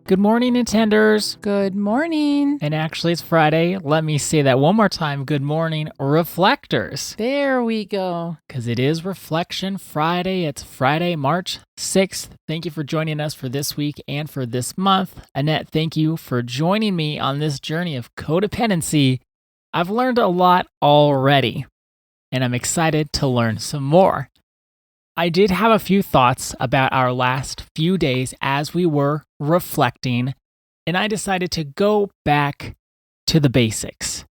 Good morning, Intenders. Good morning. And actually, it's Friday. Let me say that one more time. Good morning, Reflectors. There we go. Because it is Reflection Friday. It's Friday, March 6th. Thank you for joining us for this week and for this month. Annette, thank you for joining me on this journey of codependency. I've learned a lot already, and I'm excited to learn some more. I did have a few thoughts about our last few days as we were reflecting, and I decided to go back to the basics,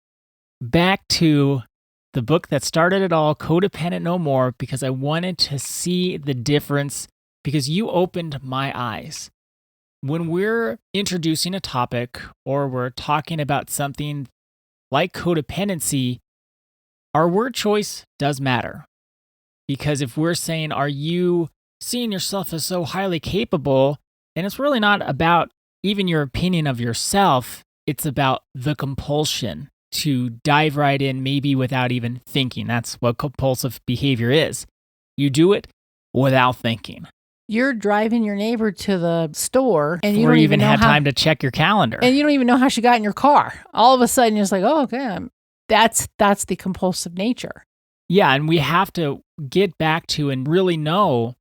back to the book that started it all, Codependent No More, because I wanted to see the difference, because you opened my eyes. When we're introducing a topic or we're talking about something like codependency, our word choice does matter. Because if we're saying, are you seeing yourself as so highly capable? And it's really not about even your opinion of yourself. It's about the compulsion to dive right in, maybe without even thinking. That's what compulsive behavior is. You do it without thinking. You're driving your neighbor to the store and you Before don't you even know had how, time to check your calendar. and you don't even know how she got in your car. All of a sudden, you're just like, oh, okay. That's the compulsive nature. Yeah, and we have to get back to and really know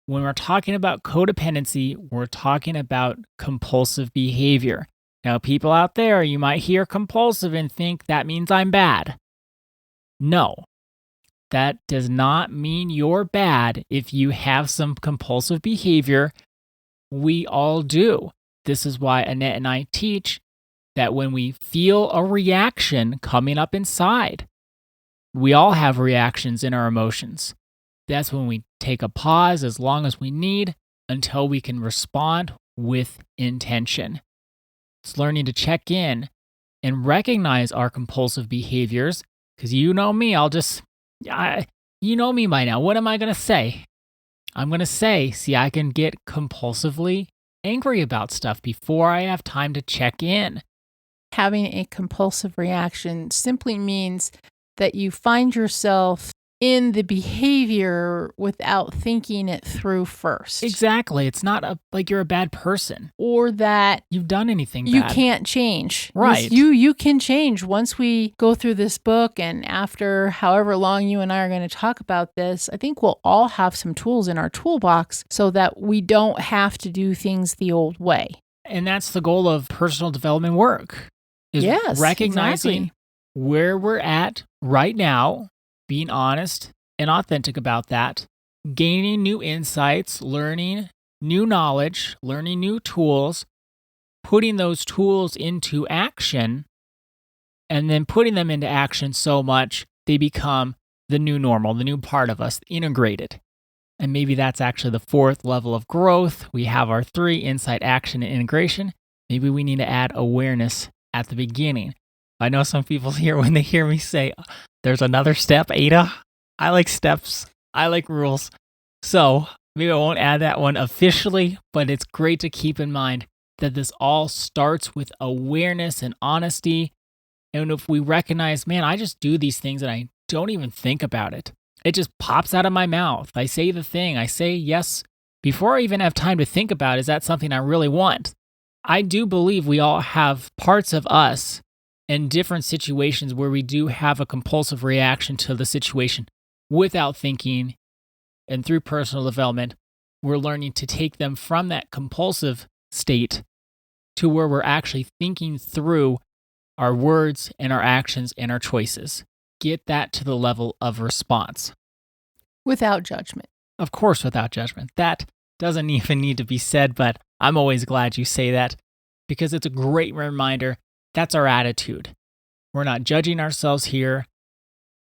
when we're talking about codependency, we're talking about compulsive behavior. Now, people out there, you might hear compulsive and think that means I'm bad. No, that does not mean you're bad if you have some compulsive behavior. We all do. This is why Annette and I teach that when we feel a reaction coming up inside, we all have reactions in our emotions. That's when we take a pause as long as we need until we can respond with intention. It's learning to check in and recognize our compulsive behaviors, because you know me, you know me by now. What am I going to say? I'm going to say, I can get compulsively angry about stuff before I have time to check in. Having a compulsive reaction simply means that you find yourself in the behavior without thinking it through first. Exactly. It's not like you're a bad person. Or that you've done anything you bad. can't change. Right. You can change. Once we go through this book and after however long you and I are going to talk about this, I think we'll all have some tools in our toolbox so that we don't have to do things the old way. And that's the goal of personal development work. Is recognizing exactly. where we're at right now, being honest and authentic about that, gaining new insights, learning new knowledge, learning new tools, putting those tools into action, and then putting them into action so much they become the new normal, the new part of us, integrated. And maybe that's actually the fourth level of growth. We have our 3, insight, action, and integration. Maybe we need to add awareness at the beginning. I know some people here, when they hear me say, there's another step, Ada. I like steps. I like rules. So maybe I won't add that one officially, but it's great to keep in mind that this all starts with awareness and honesty. And if we recognize, man, I just do these things and I don't even think about it. It just pops out of my mouth. I say the thing. I say yes before I even have time to think about, is that something I really want? I do believe we all have parts of us in different situations where we do have a compulsive reaction to the situation without thinking. And through personal development, we're learning to take them from that compulsive state to where we're actually thinking through our words and our actions and our choices. Get that to the level of response. Without judgment. Of course, without judgment. That doesn't even need to be said, but I'm always glad you say that because it's a great reminder. That's our attitude. We're not judging ourselves here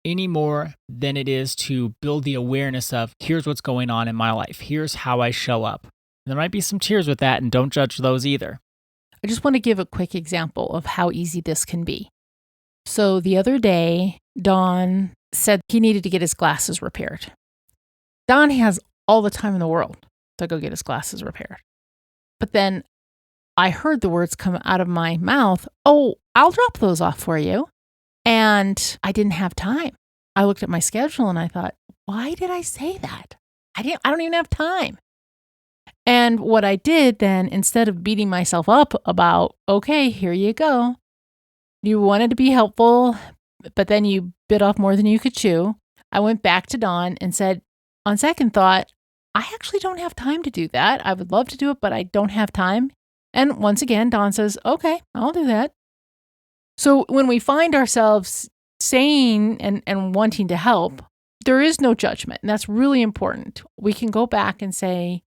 any more than it is to build the awareness of, here's what's going on in my life. Here's how I show up. And there might be some tears with that, and don't judge those either. I just want to give a quick example of how easy this can be. So the other day, Don said he needed to get his glasses repaired. Don has all the time in the world to go get his glasses repaired. But then I heard the words come out of my mouth, oh, I'll drop those off for you. And I didn't have time. I looked at my schedule and I thought, why did I say that? I don't even have time. And what I did then, instead of beating myself up about, okay, here you go. You wanted to be helpful, but then you bit off more than you could chew. I went back to Dawn and said, on second thought, I actually don't have time to do that. I would love to do it, but I don't have time. And once again, Dawn says, okay, I'll do that. So when we find ourselves saying and wanting to help, there is no judgment. And that's really important. We can go back and say,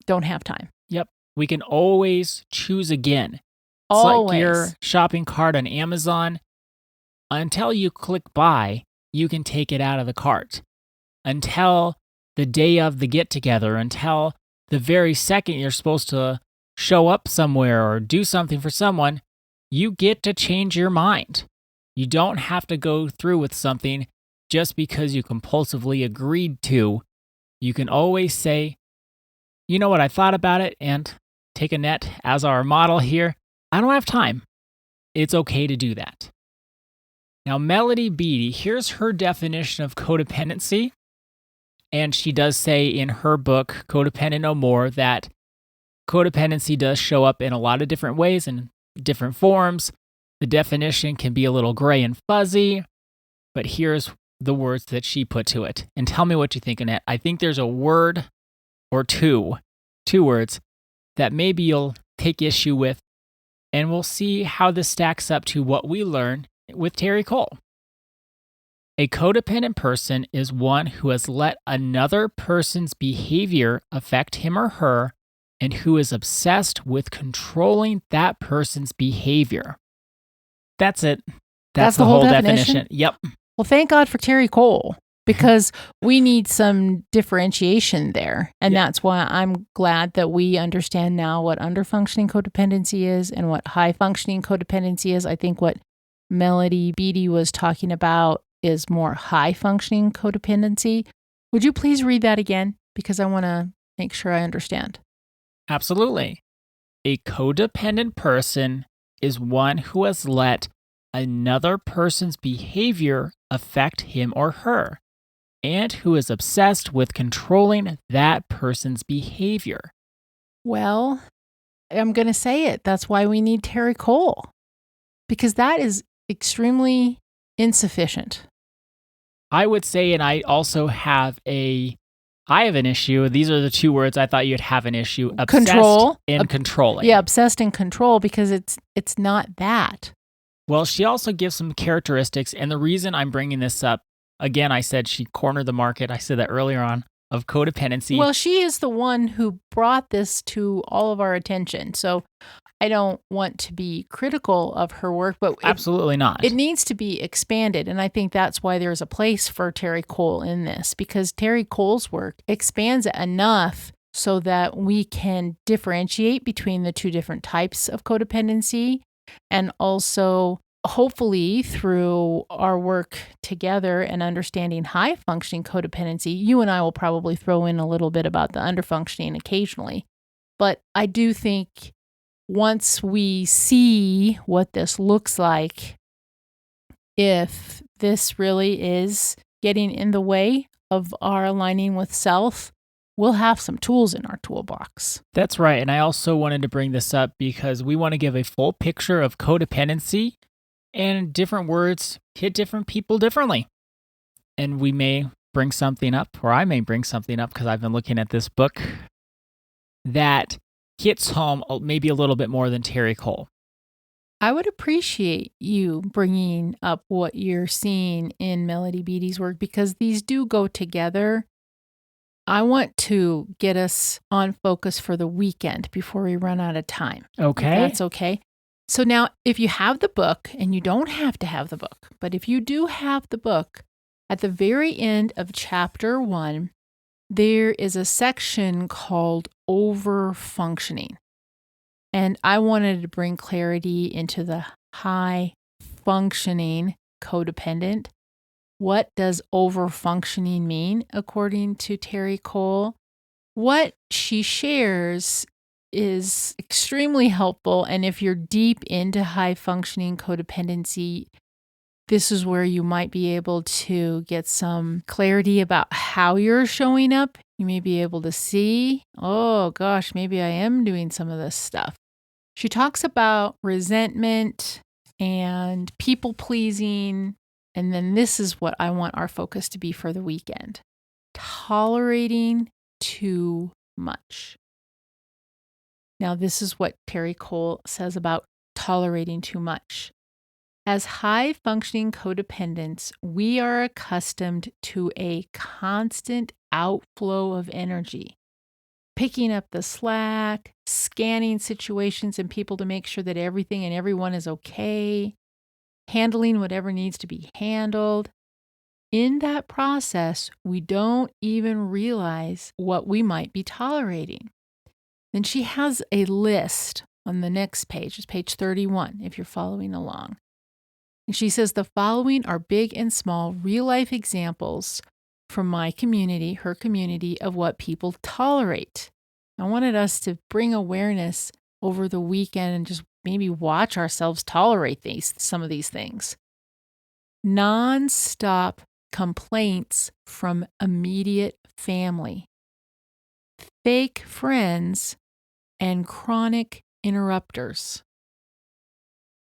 don't have time. Yep. We can always choose again. It's Always. like your shopping cart on Amazon. Until you click buy, you can take it out of the cart. Until the day of the get-together, until the very second you're supposed to show up somewhere or do something for someone, you get to change your mind. You don't have to go through with something just because you compulsively agreed to. You can always say, you know what, I thought about it, and take Annette as our model here. I don't have time. It's okay to do that. Now, Melody Beattie, here's her definition of codependency. And she does say in her book, Codependent No More, that codependency does show up in a lot of different ways and different forms. The definition can be a little gray and fuzzy, but here's the words that she put to it. And tell me what you think, Annette. I think there's a word or two words that maybe you'll take issue with, and we'll see how this stacks up to what we learn with Terry Cole. A codependent person is one who has let another person's behavior affect him or her and who is obsessed with controlling that person's behavior. That's it. That's the whole definition. Yep. Well, thank God for Terry Cole, because we need some differentiation there. And that's why I'm glad that we understand now what underfunctioning codependency is and what high functioning codependency is. I think what Melody Beattie was talking about is more high functioning codependency. Would you please read that again? Because I want to make sure I understand. Absolutely. A codependent person is one who has let another person's behavior affect him or her, and who is obsessed with controlling that person's behavior. Well, I'm going to say it. That's why we need Terry Cole, because that is extremely insufficient. I would say, and I also have an issue. These are the two words I thought you'd have an issue. Obsessed and controlling. Yeah, obsessed and control, because it's not that. Well, she also gives some characteristics, and the reason I'm bringing this up, again, I said she cornered the market. I said that earlier on, of codependency. Well, she is the one who brought this to all of our attention. So I don't want to be critical of her work, but absolutely not. It needs to be expanded. And I think that's why there's a place for Terry Cole in this, because Terry Cole's work expands it enough so that we can differentiate between the two different types of codependency. And also, hopefully, through our work together and understanding high functioning codependency, you and I will probably throw in a little bit about the underfunctioning occasionally. But I do think once we see what this looks like, if this really is getting in the way of our aligning with self, we'll have some tools in our toolbox. That's right. And I also wanted to bring this up because we want to give a full picture of codependency, and different words hit different people differently. And we may bring something up, or I may bring something up because I've been looking at this book that hits home maybe a little bit more than Terry Cole. I would appreciate you bringing up what you're seeing in Melody Beattie's work, because these do go together. I want to get us on focus for the weekend before we run out of time. Okay. If that's okay. So now, if you have the book, and you don't have to have the book, but if you do have the book, at the very end of chapter 1, there is a section called overfunctioning. And I wanted to bring clarity into the high functioning codependent. What does overfunctioning mean, according to Terry Cole? What she shares is extremely helpful. And if you're deep into high functioning codependency, This is where you might be able to get some clarity about how you're showing up. You may be able to see, oh gosh, maybe I am doing some of this stuff. She talks about resentment and people pleasing. And then this is what I want our focus to be for the weekend: tolerating too much. Now, this is what Terry Cole says about tolerating too much. As high-functioning codependents, we are accustomed to a constant outflow of energy, picking up the slack, scanning situations and people to make sure that everything and everyone is okay, handling whatever needs to be handled. In that process, we don't even realize what we might be tolerating. Then she has a list on the next page. It's page 31, if you're following along. And she says, the following are big and small real-life examples from my community, her community, of what people tolerate. I wanted us to bring awareness over the weekend and just maybe watch ourselves tolerate some of these things. Non-stop complaints from immediate family, fake friends, and chronic interrupters.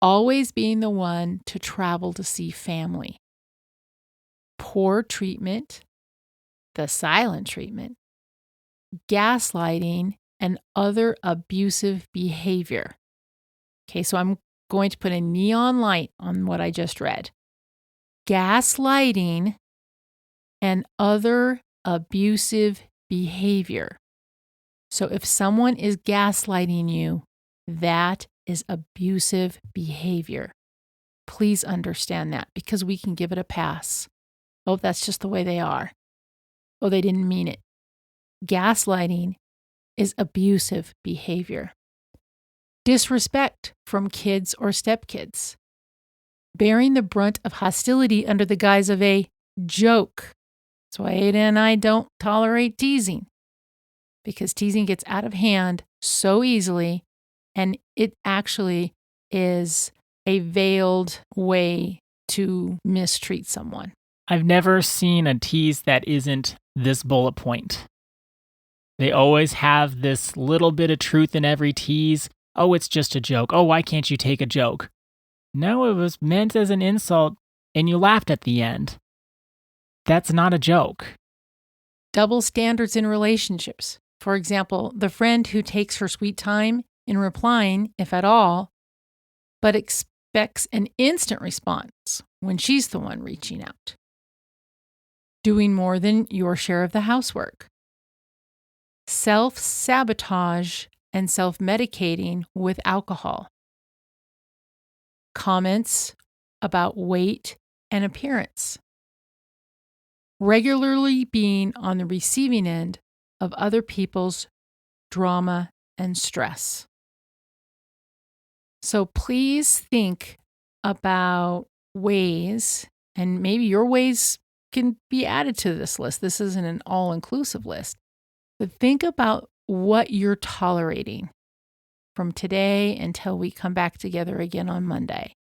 Always being the one to travel to see family. Poor treatment, the silent treatment, gaslighting, and other abusive behavior. Okay, so I'm going to put a neon light on what I just read. Gaslighting and other abusive behavior. So if someone is gaslighting you, that is abusive behavior. Please understand that, because we can give it a pass. Oh, that's just the way they are. Oh, they didn't mean it. Gaslighting is abusive behavior. Disrespect from kids or stepkids. Bearing the brunt of hostility under the guise of a joke. That's why Ada and I don't tolerate teasing, because teasing gets out of hand so easily, and it actually is a veiled way to mistreat someone. I've never seen a tease that isn't this bullet point. They always have this little bit of truth in every tease. Oh, it's just a joke. Oh, why can't you take a joke? No, it was meant as an insult, and you laughed at the end. That's not a joke. Double standards in relationships. For example, the friend who takes her sweet time in replying, if at all, but expects an instant response when she's the one reaching out. Doing more than your share of the housework. Self-sabotage and self-medicating with alcohol. Comments about weight and appearance. Regularly being on the receiving end of other people's drama and stress. So please think about ways, and maybe your ways can be added to this list. This isn't an all-inclusive list. But think about what you're tolerating from today until we come back together again on Monday.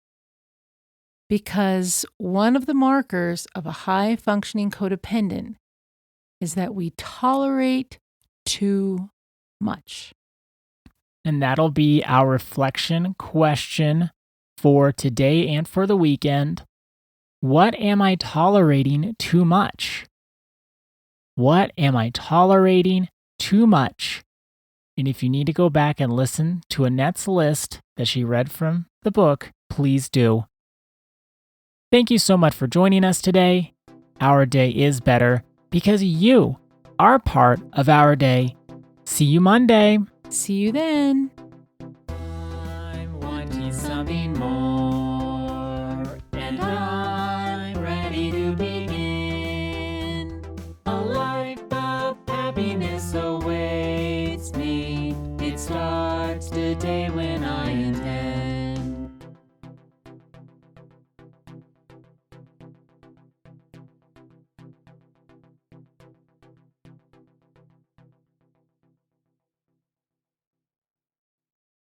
Because one of the markers of a high-functioning codependent is that we tolerate too much. And that'll be our reflection question for today and for the weekend. What am I tolerating too much? What am I tolerating too much? And if you need to go back and listen to Annette's list that she read from the book, please do. Thank you so much for joining us today. Our day is better because you are part of our day. See you Monday. See you then. I'm wanting something more.